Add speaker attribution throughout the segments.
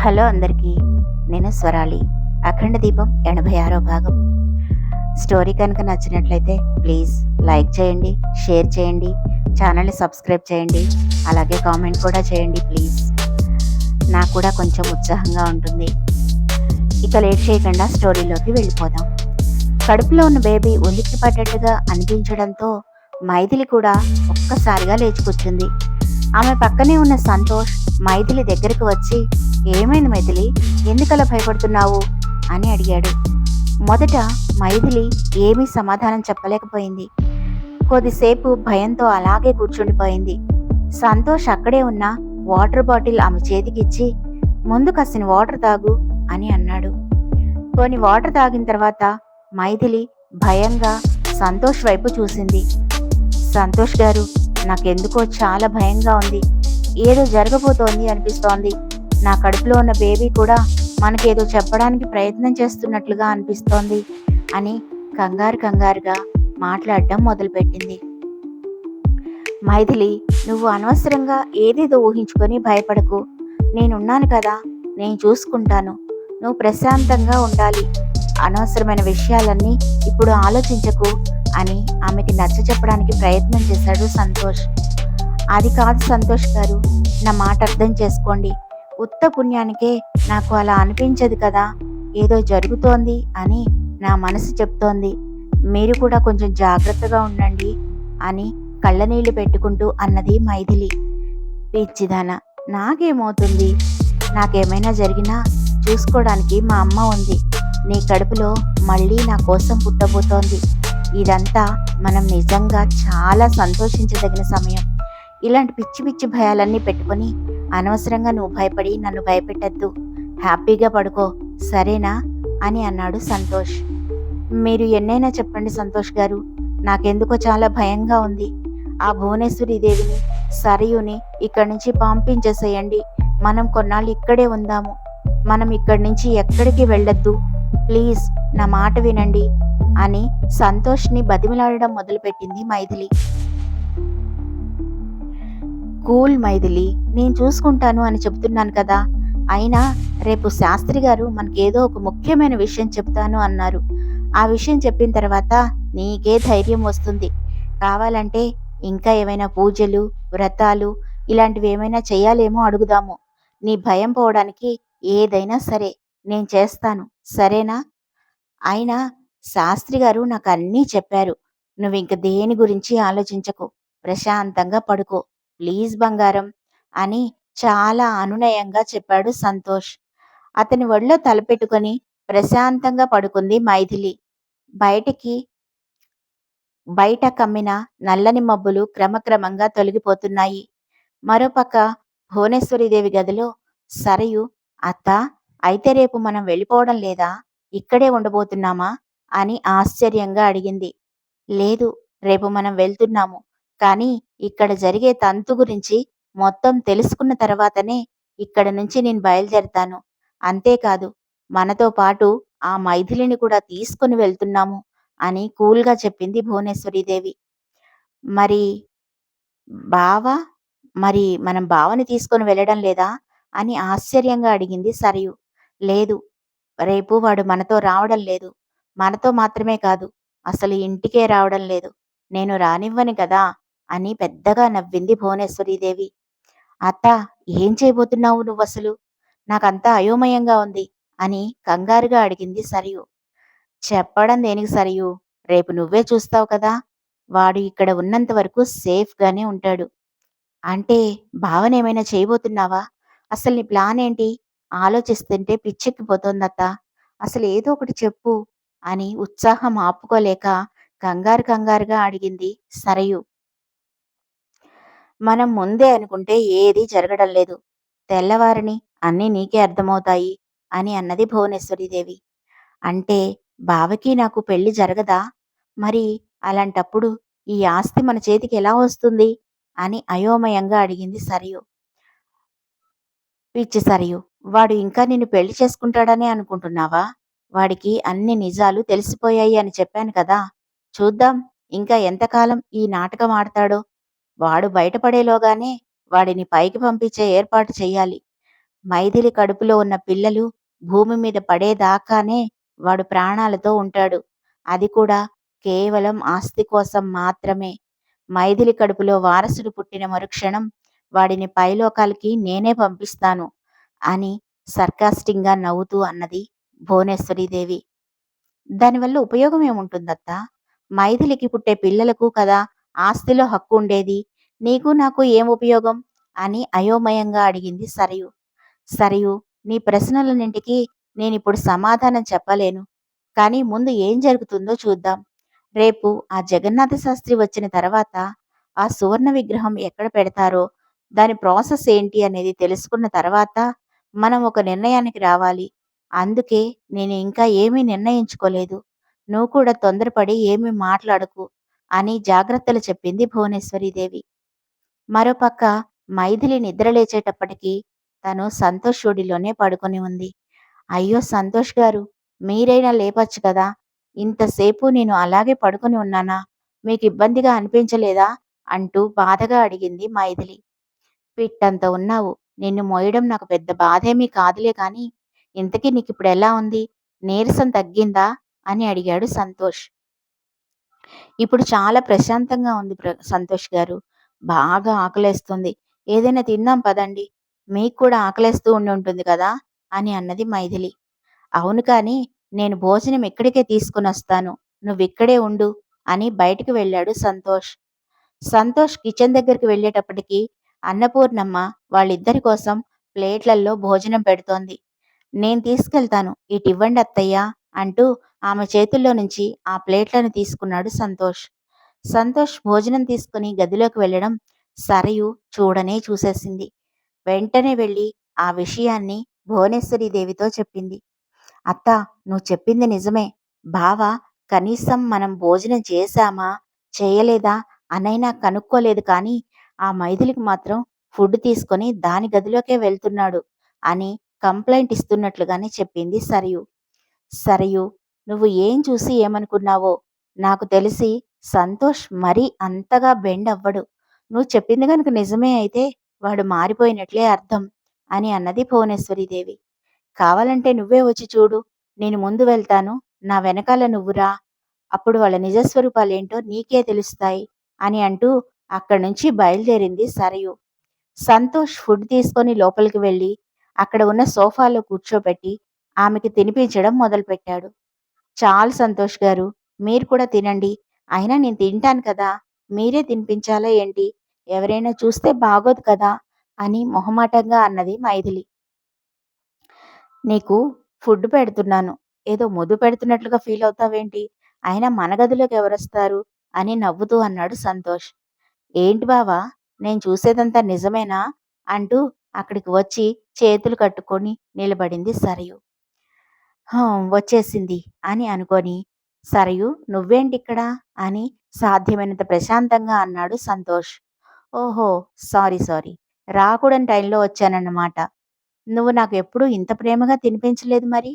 Speaker 1: Hello అందరికీ. నేను స్వరాలి. అఖండ దీపం 86వ భాగం. స్టోరీ కనుక నచ్చినట్లయితే ప్లీజ్ లైక్ చేయండి, షేర్ చేయండి, ఛానల్ని సబ్స్క్రైబ్ చేయండి, అలాగే కామెంట్ కూడా చేయండి ప్లీజ్. నాకు కూడా కొంచెం ఉత్సాహంగా ఉంటుంది. ఇక లేట్ చేయకుండా స్టోరీలోకి వెళ్ళిపోదాం. కడుపులో ఉన్న బేబీ ఉలిక్కి పడ్డట్టుగా అనిపించడంతో మైథిలి కూడా ఒక్కసారిగా లేచి కూర్చుంది. ఆమె పక్కనే ఉన్న సంతోష్ మైథిలి దగ్గరకు వచ్చి, ఏమైంది మైథిలి, ఎందుకలా భయపడుతున్నావు అని అడిగాడు. మొదట మైథిలి ఏమీ సమాధానం చెప్పలేకపోయింది. కొద్దిసేపు భయంతో అలాగే కూర్చుండిపోయింది. సంతోష్ అక్కడే ఉన్న వాటర్ బాటిల్ ఆమె చేతికిచ్చి, ముందు కాసిన వాటర్ తాగు అని అన్నాడు. కొన్ని వాటర్ తాగిన తర్వాత మైథిలి భయంగా సంతోష్ వైపు చూసింది. సంతోష్ గారు, నాకెందుకో చాలా భయంగా ఉంది. ఏదో జరగబోతోంది అనిపిస్తోంది. నా కడుపులో ఉన్న బేబీ కూడా మనకేదో చెప్పడానికి ప్రయత్నం చేస్తున్నట్లుగా అనిపిస్తోంది అని కంగారుగా మాట్లాడడం మొదలుపెట్టింది. మైథిలి, నువ్వు అనవసరంగా ఏదేదో ఊహించుకొని భయపడకు. నేనున్నాను కదా, నేను చూసుకుంటాను. నువ్వు ప్రశాంతంగా ఉండాలి. అనవసరమైన విషయాలన్నీ ఇప్పుడు ఆలోచించకు అని ఆమెకి నచ్చ చెప్పడానికి ప్రయత్నం చేశాడు సంతోష్. అది కాదు సంతోష్ గారు, నా మాట అర్థం చేసుకోండి. ఉత్త పుణ్యానికే నాకు అలా అనిపించదు కదా, ఏదో జరుగుతోంది అని నా మనసు చెప్తోంది. మీరు కూడా కొంచెం జాగ్రత్తగా ఉండండి అని కళ్ళనీళ్లు పెట్టుకుంటూ అన్నది మైథిలి. పిచ్చిదాన, నాకేమవుతుంది? నాకేమైనా జరిగినా చూసుకోవడానికి మా అమ్మ ఉంది. నీ కడుపులో మళ్ళీ నా కోసం పుట్టబోతోంది. ఇదంతా మనం నిజంగా చాలా సంతోషించదగిన సమయం. ఇలాంటి పిచ్చి పిచ్చి భయాలన్నీ పెట్టుకొని అనవసరంగా నువ్వు భయపడి నన్ను భయపెట్టద్దు. హ్యాపీగా పడుకో, సరేనా అని అన్నాడు సంతోష్. మీరు ఎన్నైనా చెప్పండి సంతోష్ గారు, నాకెందుకో చాలా భయంగా ఉంది. ఆ భువనేశ్వరి దేవిని, సరయుని ఇక్కడి నుంచి పంపించేసేయండి. మనం కొన్నాళ్ళు ఇక్కడే ఉందాము. మనం ఇక్కడి నుంచి ఎక్కడికి వెళ్ళొద్దు. ప్లీజ్ నా మాట వినండి అని సంతోష్ని బతిమిలాడడం మొదలుపెట్టింది మైథిలి. కూల్ మైథిలి, నేను చూసుకుంటాను అని చెప్తున్నాను కదా. అయినా రేపు శాస్త్రి గారు మనకేదో ఒక ముఖ్యమైన విషయం చెప్తాను అన్నారు. ఆ విషయం చెప్పిన తర్వాత నీకే ధైర్యం వస్తుంది. కావాలంటే ఇంకా ఏమైనా పూజలు, వ్రతాలు ఇలాంటివి ఏమైనా చేయాలేమో అడుగుదాము. నీ భయం పోవడానికి ఏదైనా సరే నేను చేస్తాను, సరేనా? అయినా శాస్త్రి గారు నాకు అన్నీ చెప్పారు. నువ్వింక దేని గురించి ఆలోచించకు, ప్రశాంతంగా పడుకో, ప్లీజ్ బంగారం అని చాలా అనునయంగా చెప్పాడు సంతోష్. అతని ఒళ్ళో తలపెట్టుకొని ప్రశాంతంగా పడుకుంది మైథిలి. బయటికి బయట కమ్మిన నల్లని మబ్బులు క్రమక్రమంగా తొలగిపోతున్నాయి. మరోపక్క భువనేశ్వరీదేవి గదిలో సరయు, అత్తా, అయితే రేపు మనం వెళ్ళిపోవడం లేదా, ఇక్కడే ఉండబోతున్నామా అని ఆశ్చర్యంగా అడిగింది. లేదు, రేపు మనం వెళ్తున్నాము. కానీ ఇక్కడ జరిగే తంతు గురించి మొత్తం తెలుసుకున్న తర్వాతనే ఇక్కడ నుంచి నేను బయలుదేరతాను. అంతేకాదు, మనతో పాటు ఆ మైథిలిని కూడా తీసుకుని వెళ్తున్నాము అని కూల్గా చెప్పింది భువనేశ్వరీదేవి. మరి బావ, మరి మనం బావని తీసుకొని వెళ్ళడం లేదా అని ఆశ్చర్యంగా అడిగింది సరయు. లేదు, రేపు వాడు మనతో రావడం లేదు. మనతో మాత్రమే కాదు, అసలు ఇంటికే రావడం లేదు. నేను రానివ్వను కదా అని పెద్దగా నవ్వింది భువనేశ్వరీదేవి. అత్త, ఏం చేయబోతున్నావు నువ్వసలు? నాకంతా అయోమయంగా ఉంది అని కంగారుగా అడిగింది సరయు. చెప్పడం దేనికి సరయు, రేపు నువ్వే చూస్తావు కదా. వాడు ఇక్కడ ఉన్నంత వరకు సేఫ్గానే ఉంటాడు. అంటే భావనేమైనా చేయబోతున్నావా? అసలు నీ ప్లాన్ ఏంటి? ఆలోచిస్తుంటే పిచ్చెక్కిపోతోందత్తా. అసలు ఏదో ఒకటి చెప్పు అని ఉత్సాహం ఆపుకోలేక కంగారుగా అడిగింది సరయు. మనం ముందే అనుకుంటే ఏదీ జరగడం లేదు. తెల్లవారని అన్నీ నీకే అర్థమవుతాయి అని అన్నది భువనేశ్వరీదేవి. అంటే బావకి నాకు పెళ్లి జరగదా? మరి అలాంటప్పుడు ఈ ఆస్తి మన చేతికి ఎలా వస్తుంది అని అయోమయంగా అడిగింది సరయు. పిచ్చి సరియు, వాడు ఇంకా నిన్ను పెళ్లి చేసుకుంటాడనే అనుకుంటున్నావా? వాడికి అన్ని నిజాలు తెలిసిపోయాయి అని చెప్పాను కదా. చూద్దాం ఇంకా ఎంతకాలం ఈ నాటకం ఆడతాడో. వాడు బయటపడేలోగానే వాడిని పైకి పంపించే ఏర్పాటు చెయ్యాలి. మైథిలి కడుపులో ఉన్న పిల్లలు భూమి మీద పడేదాకానే వాడు ప్రాణాలతో ఉంటాడు. అది కూడా కేవలం ఆస్తి కోసం మాత్రమే. మైథిలి కడుపులో వారసుడు పుట్టిన మరుక్షణం వాడిని పైలోకాలకి నేనే పంపిస్తాను అని సర్కాస్టింగ్‌గా నవ్వుతూ అన్నది భువనేశ్వరీదేవి. దానివల్ల ఉపయోగం ఏముంటుందత్తా? మైథిలికి పుట్టే పిల్లలకు కదా ఆస్తిలో హక్కు ఉండేది. నీకు నాకు ఏం ఉపయోగం? అని అయోమయంగా అడిగింది సరయు. సరియు, నీ ప్రశ్నలన్నింటికీ నేనిప్పుడు సమాధానం చెప్పలేను. కానీ ముందు ఏం జరుగుతుందో చూద్దాం. రేపు ఆ జగన్నాథ శాస్త్రి వచ్చిన తర్వాత ఆ సువర్ణ విగ్రహం ఎక్కడ పెడతారో, దాని ప్రాసెస్ ఏంటి అనేది తెలుసుకున్న తర్వాత మనం ఒక నిర్ణయానికి రావాలి. అందుకే నేను ఇంకా ఏమీ నిర్ణయించుకోలేదు. నువ్వు కూడా తొందరపడి ఏమీ మాట్లాడకు అని జాగ్రత్తలు చెప్పింది భువనేశ్వరీదేవి. మరోపక్క మైథిలి నిద్రలేచేటప్పటికి తను సంతోష్ ఒడిలోనే పడుకొని ఉంది. అయ్యో సంతోష్ గారు, మీరైనా లేపొచ్చు కదా! ఇంతసేపు నేను అలాగే పడుకొని ఉన్నానా? మీకు ఇబ్బందిగా అనిపించలేదా? అంటూ బాధగా అడిగింది మైథిలి. పిట్టంత ఉన్నావు. నిన్ను మోయడం నాకు పెద్ద బాధేమీ కాదులే కానీ, ఇంతకీ నీకిప్పుడెలా ఉంది? నీరసం తగ్గిందా? అని అడిగాడు సంతోష్. ఇప్పుడు చాలా ప్రశాంతంగా ఉంది సంతోష్ గారు. బాగా ఆకలేస్తుంది. ఏదైనా తిందాం పదండి. మీకు కూడా ఆకలేస్తూ ఉండుంటుంది కదా! అని అన్నది మైథిలి. అవును కానీ, నేను భోజనం ఇక్కడికే తీసుకొనొస్తాను. నువ్విక్కడే ఉండు అని బయటికి వెళ్ళాడు సంతోష్. సంతోష్ కిచెన్ దగ్గరికి వెళ్ళేటప్పటికి అన్నపూర్ణమ్మ వాళ్ళిద్దరి కోసం ప్లేట్లల్లో భోజనం పెడుతోంది. నేను తీసుకెళ్తాను. ఇటివ్వండి అత్తయ్య అంటూ ఆమె చేతుల్లో నుంచి ఆ ప్లేట్లను తీసుకున్నాడు సంతోష్. సంతోష్ భోజనం తీసుకుని గదిలోకి వెళ్ళడం సరయు చూడనే చూసేసింది. వెంటనే వెళ్ళి ఆ విషయాన్ని భువనేశ్వరీదేవితో చెప్పింది. అత్తా, నువ్వు చెప్పింది నిజమే. బావ కనీసం మనం భోజనం చేశామా, చేయలేదా అనైనా కనుక్కోలేదు కానీ, ఆ మైథిలికి మాత్రం ఫుడ్ తీసుకొని దాని గదిలోకే వెళ్తున్నాడు అని కంప్లెయింట్ ఇస్తున్నట్లుగానే చెప్పింది సరియు. సరియు, నువ్వు ఏం చూసి ఏమనుకున్నావో నాకు తెలిసి సంతోష్ మరీ అంతగా బెండ్ అవ్వడు. నువ్వు చెప్పింది గనుక నిజమే అయితే వాడు మారిపోయినట్లే అర్థం అని అన్నది భువనేశ్వరీదేవి. కావాలంటే నువ్వే వచ్చి చూడు. నేను ముందు వెళ్తాను. నా వెనకాల నువ్వు రా. అప్పుడు వాళ్ళ నిజస్వరూపాలేంటో నీకే తెలుస్తాయి అని అంటూ అక్కడి నుంచి బయలుదేరింది సరయు. సంతోష్ ఫుడ్ తీసుకొని లోపలికి వెళ్ళి అక్కడ ఉన్న సోఫాలో కూర్చోబెట్టి ఆమెకి తినిపించడం మొదలుపెట్టాడు. చాలు సంతోష్ గారు, మీరు కూడా తినండి. అయినా నేను తింటాను కదా! మీరే తినిపించాలా ఏంటి? ఎవరైనా చూస్తే బాగోదు కదా! అని మొహమాటంగా అన్నది మైథిలి. నీకు ఫుడ్ పెడుతున్నాను. ఏదో ముద్దు పెడుతున్నట్లుగా ఫీలవుతావేంటి? అయినా మన గదిలోకి ఎవరొస్తారు? అని నవ్వుతూ అన్నాడు సంతోష్. ఏంటి బావా! నేను చూసేదంతా నిజమేనా? అంటూ అక్కడికి వచ్చి చేతులు కట్టుకొని నిలబడింది సరయు. వచ్చేసింది అని అనుకోని, సరయు నువ్వేంటిక్కడ? అని సాధ్యమైనంత ప్రశాంతంగా అన్నాడు సంతోష్. ఓహో! సారీ. రాకూడని టైంలో వచ్చానన్నమాట. నువ్వు నాకు ఎప్పుడూ ఇంత ప్రేమగా తినిపించలేదు మరి.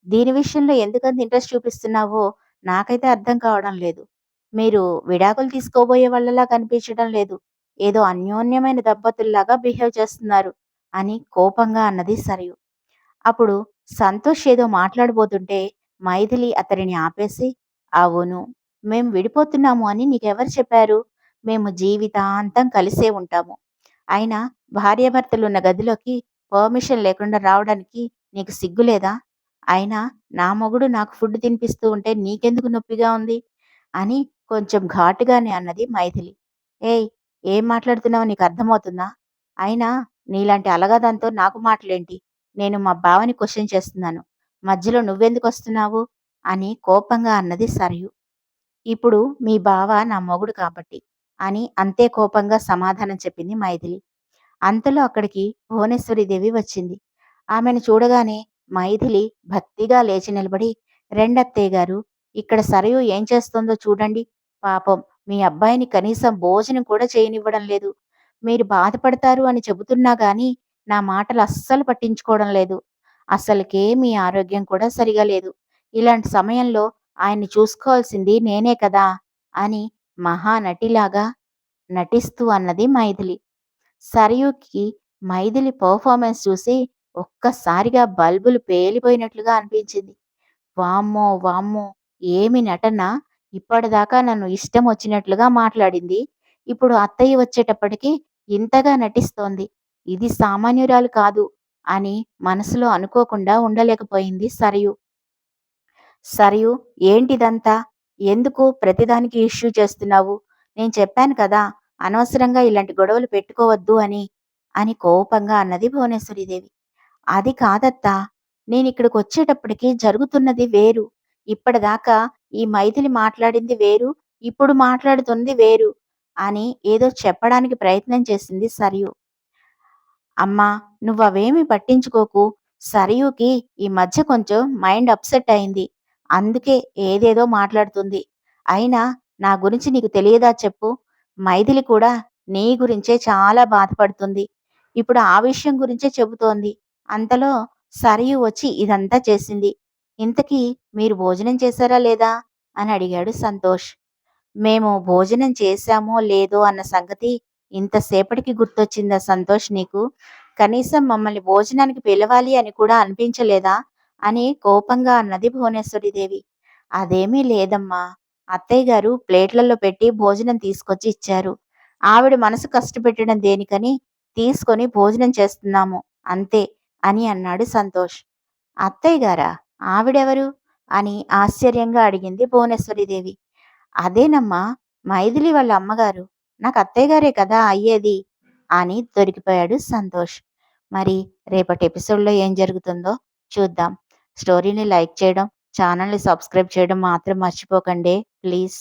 Speaker 1: దీని విషయంలో ఎందుకంత ఇంట్రెస్ట్ చూపిస్తున్నావో నాకైతే అర్థం కావడం లేదు. మీరు విడాకులు తీసుకోబోయే వాళ్ళలా కనిపించడం లేదు. ఏదో అన్యోన్యమైన దంపతుల్లాగా బిహేవ్ చేస్తున్నారు అని కోపంగా అన్నది సరియు. అప్పుడు సంతోష్ ఏదో మాట్లాడబోతుంటే మైథిలి అతడిని ఆపేసి, అవును, మేం విడిపోతున్నాము అని నీకెవరు చెప్పారు? మేము జీవితాంతం కలిసే ఉంటాము. అయినా భార్యాభర్తలున్న గదిలోకి పర్మిషన్ లేకుండా రావడానికి నీకు సిగ్గులేదా? అయినా నా మొగుడు నాకు ఫుడ్ తినిపిస్తూ ఉంటే నీకెందుకు నొప్పిగా ఉంది? అని కొంచెం ఘాటుగానే అన్నది మైథిలి. ఏయ్! ఏం మాట్లాడుతున్నావో నీకు అర్థమవుతుందా? అయినా నీలాంటి అలగదంతో నాకు మాటలేంటి? నేను మా బావని క్వెషన్ చేస్తున్నాను. మధ్యలో నువ్వెందుకొస్తున్నావు? అని కోపంగా అన్నది సరయు. ఇప్పుడు మీ బావ నా మొగుడు కాబట్టి అని అంతే కోపంగా సమాధానం చెప్పింది మైథిలి. అంతలో అక్కడికి భువనేశ్వరీదేవి వచ్చింది. ఆమెను చూడగానే మైథిలి భక్తిగా లేచి నిలబడి, "రెండత్తయ్య గారు, ఇక్కడ సరయు ఏం చేస్తోందో చూడండి. పాపం మీ అబ్బాయిని కనీసం భోజనం కూడా చేయనివ్వడం లేదు. మీరు బాధపడతారు అని చెబుతున్నా గాని నా మాటలు అస్సలు పట్టించుకోవడం లేదు. అసలుకే మీ ఆరోగ్యం కూడా సరిగా లేదు. ఇలాంటి సమయంలో ఆయన్ని చూసుకోవాల్సింది నేనే కదా!" అని మహానటిలాగా నటిస్తూ అన్నది మైథిలి. సరయుకి మైథిలి పెర్ఫార్మెన్స్ చూసి ఒక్కసారిగా బల్బులు పేలిపోయినట్లుగా అనిపించింది. వామ్మో! వామ్మో! ఏమి నటన! ఇప్పటిదాకా నన్ను ఇష్టం వచ్చినట్లుగా మాట్లాడింది. ఇప్పుడు అత్తయ్య వచ్చేటప్పటికి ఇంతగా నటిస్తోంది. ఇది సామాన్యురాలు కాదు అని మనసులో అనుకోకుండా ఉండలేకపోయింది సరియు. సరియు ఏంటిదంతా? ఎందుకు ప్రతిదానికి ఇష్యూ చేస్తున్నావు? నేను చెప్పాను కదా! అనవసరంగా ఇలాంటి గొడవలు పెట్టుకోవద్దు అని కోపంగా అన్నది భువనేశ్వరీదేవి. అది కాదత్తా! నేనిక్కడికొచ్చేటప్పటికి జరుగుతున్నది వేరు. ఇప్పటిదాకా ఈ మైథిలి మాట్లాడింది వేరు, ఇప్పుడు మాట్లాడుతుంది వేరు అని ఏదో చెప్పడానికి ప్రయత్నం చేసింది సరియు. అమ్మా! నువ్వవేమీ పట్టించుకోకు. సరయూకి ఈ మధ్య కొంచెం మైండ్ అప్‌సెట్ అయింది. అందుకే ఏదేదో మాట్లాడుతుంది. అయినా నా గురించి నీకు తెలియదా చెప్పు? మైథిలి కూడా నీ గురించే చాలా బాధపడుతుంది. ఇప్పుడు ఆ విషయం గురించే చెబుతోంది. అంతలో సరయూ వచ్చి ఇదంతా చేసింది. ఇంతకీ మీరు భోజనం చేశారా లేదా? అని అడిగాడు సంతోష్. మేము భోజనం చేశామో లేదో అన్న సంగతి ఇంతసేపటికి గుర్తొచ్చిందా సంతోష్ నీకు? కనీసం మమ్మల్ని భోజనానికి పిలవాలి అని కూడా అనిపించలేదా? అని కోపంగా అన్నది భువనేశ్వరీదేవి. అదేమీ లేదమ్మా! అత్తయ్య గారు ప్లేట్లలో పెట్టి భోజనం తీసుకొచ్చి ఇచ్చారు. ఆవిడ మనసు కష్టపెట్టడం దేనికని తీసుకొని భోజనం చేస్తున్నాము అంతే అని అన్నాడు సంతోష్. అత్తయ్య గారా? ఆవిడెవరు? అని ఆశ్చర్యంగా అడిగింది భువనేశ్వరీదేవి. అదేనమ్మా మైథిలి వాళ్ళ అమ్మగారు. నాకు అత్తయ్య గారే కదా అయ్యేది అని దొరికిపోయాడు సంతోష్. మరి రేపటి ఎపిసోడ్‌లో ఏం జరుగుతుందో చూద్దాం. స్టోరీని లైక్ చేయడం, ఛానల్‌ని సబ్స్క్రైబ్ చేయడం మాత్రం మర్చిపోకండి ప్లీజ్.